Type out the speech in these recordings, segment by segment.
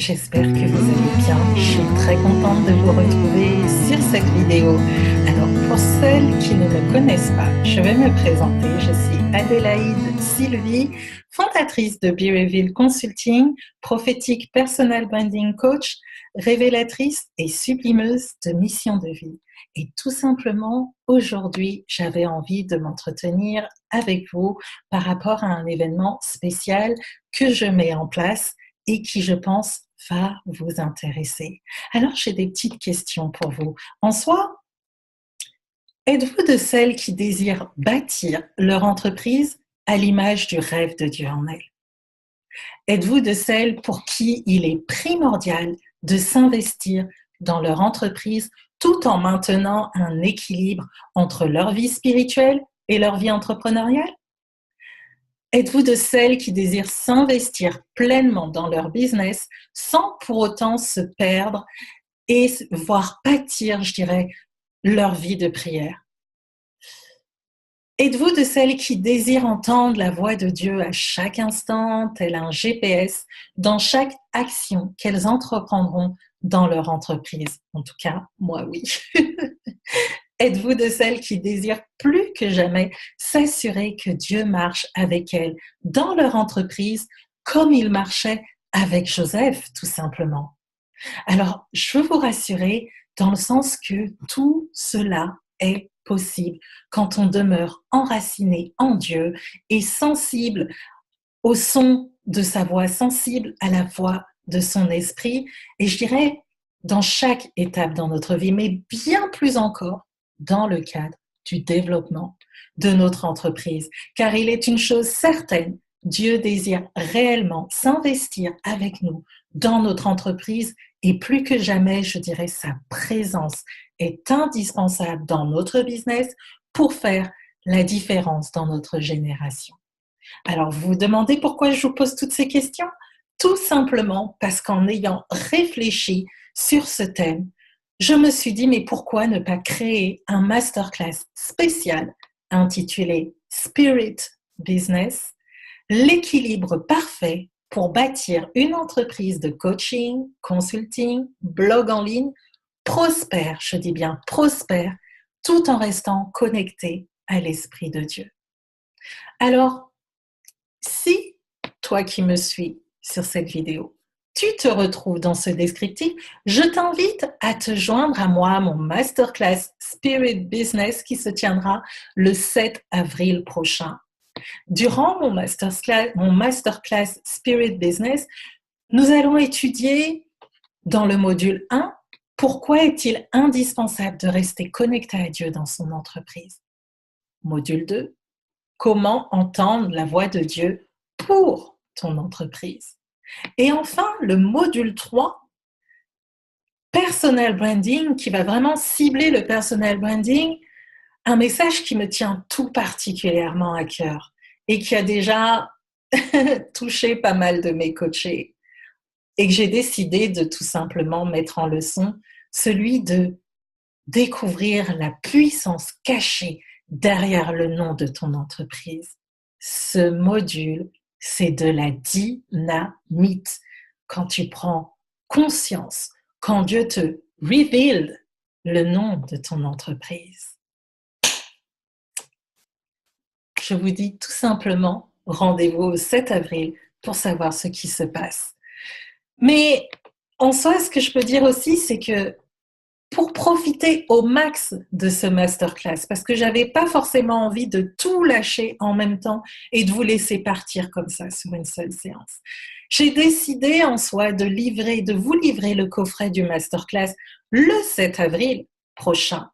j'espère que vous allez bien. Je suis très contente de vous retrouver sur cette vidéo. Alors, pour celles qui ne me connaissent pas, je vais me présenter. Je suis Adélaïde Sylvie, fondatrice de Be Reveal Consulting, prophétique personal branding coach, révélatrice et sublimeuse de mission de vie. Et tout simplement, aujourd'hui, j'avais envie de m'entretenir avec vous par rapport à un événement spécial que je mets en place et qui, je pense, va vous intéresser. Alors, j'ai des petites questions pour vous. En soi, êtes-vous de celles qui désirent bâtir leur entreprise à l'image du rêve de Dieu en elle? Êtes-vous de celles pour qui il est primordial de s'investir dans leur entreprise tout en maintenant un équilibre entre leur vie spirituelle et leur vie entrepreneuriale? Êtes-vous de celles qui désirent s'investir pleinement dans leur business sans pour autant se perdre et voir pâtir, je dirais, leur vie de prière? Êtes-vous de celles qui désirent entendre la voix de Dieu à chaque instant, tel un GPS, dans chaque action qu'elles entreprendront dans leur entreprise? En tout cas, moi oui. Êtes-vous de celles qui désirent plus que jamais s'assurer que Dieu marche avec elles dans leur entreprise comme il marchait avec Joseph, tout simplement? Alors, je veux vous rassurer dans le sens que tout cela est possible quand on demeure enraciné en Dieu et sensible au son de sa voix, sensible à la voix de son esprit, et je dirais dans chaque étape dans notre vie, mais bien plus encore dans le cadre du développement de notre entreprise. Car il est une chose certaine, Dieu désire réellement s'investir avec nous dans notre entreprise et plus que jamais, je dirais, sa présence est indispensable dans notre business pour faire la différence dans notre génération. Alors, vous vous demandez pourquoi je vous pose toutes ces questions? Tout simplement parce qu'en ayant réfléchi sur ce thème, je me suis dit, mais pourquoi ne pas créer un masterclass spécial intitulé Spirit Business, l'équilibre parfait pour bâtir une entreprise de coaching, consulting, blog en ligne, prospère, je dis bien prospère, tout en restant connecté à l'Esprit de Dieu. Alors, si toi qui me suis sur cette vidéo, tu te retrouves dans ce descriptif, je t'invite à te joindre à moi à mon masterclass Spirit Business qui se tiendra le 7 avril prochain. Durant mon masterclass Spirit Business, nous allons étudier dans le module 1 pourquoi est-il indispensable de rester connecté à Dieu dans son entreprise. Module 2, comment entendre la voix de Dieu pour ton entreprise. Et enfin, le module 3, personal branding, qui va vraiment cibler le personal branding, un message qui me tient tout particulièrement à cœur et qui a déjà touché pas mal de mes coachés et que j'ai décidé de tout simplement mettre en leçon, celui de découvrir la puissance cachée derrière le nom de ton entreprise. Ce module, c'est de la dynamite. Quand tu prends conscience, quand Dieu te reveal le nom de ton entreprise. Je vous dis tout simplement, rendez-vous au 7 avril pour savoir ce qui se passe. Mais en soi, ce que je peux dire aussi, c'est que pour profiter au max de ce masterclass, parce que j'avais pas forcément envie de tout lâcher en même temps et de vous laisser partir comme ça sur une seule séance. J'ai décidé en soi de vous livrer le coffret du masterclass le 7 avril prochain.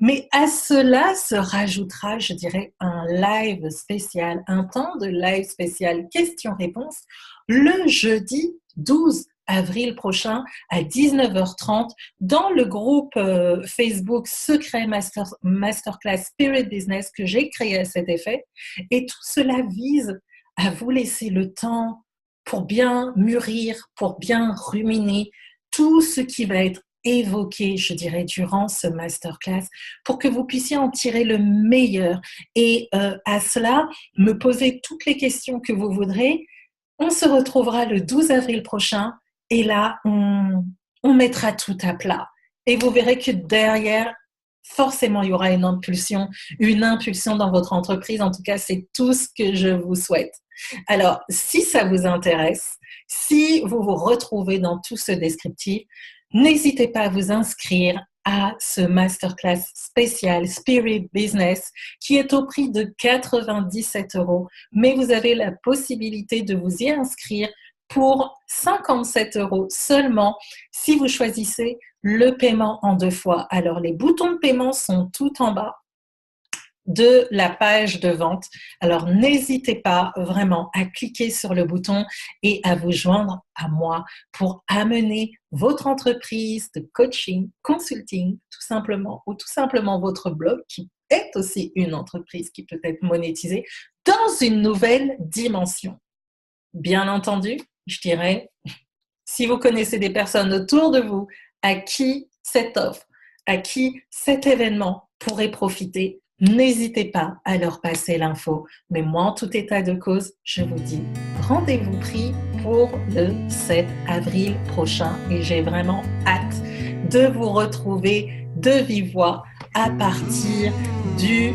Mais à cela se rajoutera, je dirais, un live spécial, un temps de live spécial questions-réponses le jeudi 12 avril prochain à 19h30 dans le groupe Facebook Secret Masterclass Spirit Business que j'ai créé à cet effet. Et tout cela vise à vous laisser le temps pour bien mûrir, pour bien ruminer tout ce qui va être évoqué, je dirais, durant ce masterclass pour que vous puissiez en tirer le meilleur et à cela, me poser toutes les questions que vous voudrez. On se retrouvera le 12 avril prochain Et là, on mettra tout à plat. Et vous verrez que derrière, forcément, il y aura une impulsion dans votre entreprise. En tout cas, c'est tout ce que je vous souhaite. Alors, si ça vous intéresse, si vous vous retrouvez dans tout ce descriptif, n'hésitez pas à vous inscrire à ce masterclass spécial Spirit Business qui est au prix de 97 €, mais vous avez la possibilité de vous y inscrire pour 57 € seulement si vous choisissez le paiement en 2 fois. Alors, les boutons de paiement sont tout en bas de la page de vente. Alors, n'hésitez pas vraiment à cliquer sur le bouton et à vous joindre à moi pour amener votre entreprise de coaching, consulting, tout simplement, ou tout simplement votre blog qui est aussi une entreprise qui peut être monétisée dans une nouvelle dimension. Bien entendu, je dirais, si vous connaissez des personnes autour de vous à qui cette offre, à qui cet événement pourrait profiter, n'hésitez pas à leur passer l'info. Mais moi, en tout état de cause, je vous dis rendez-vous pris pour le 7 avril prochain et j'ai vraiment hâte de vous retrouver de vive voix à partir du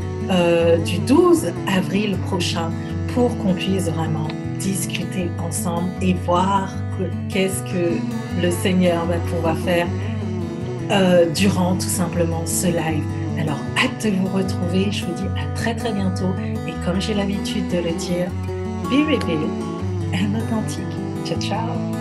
12 avril prochain pour qu'on puisse vraiment discuter ensemble et voir qu'est-ce que le Seigneur va pouvoir faire durant tout simplement ce live. Alors, hâte de vous retrouver. Je vous dis à très très bientôt. Et comme j'ai l'habitude de le dire, be real and authentique. Ciao, ciao!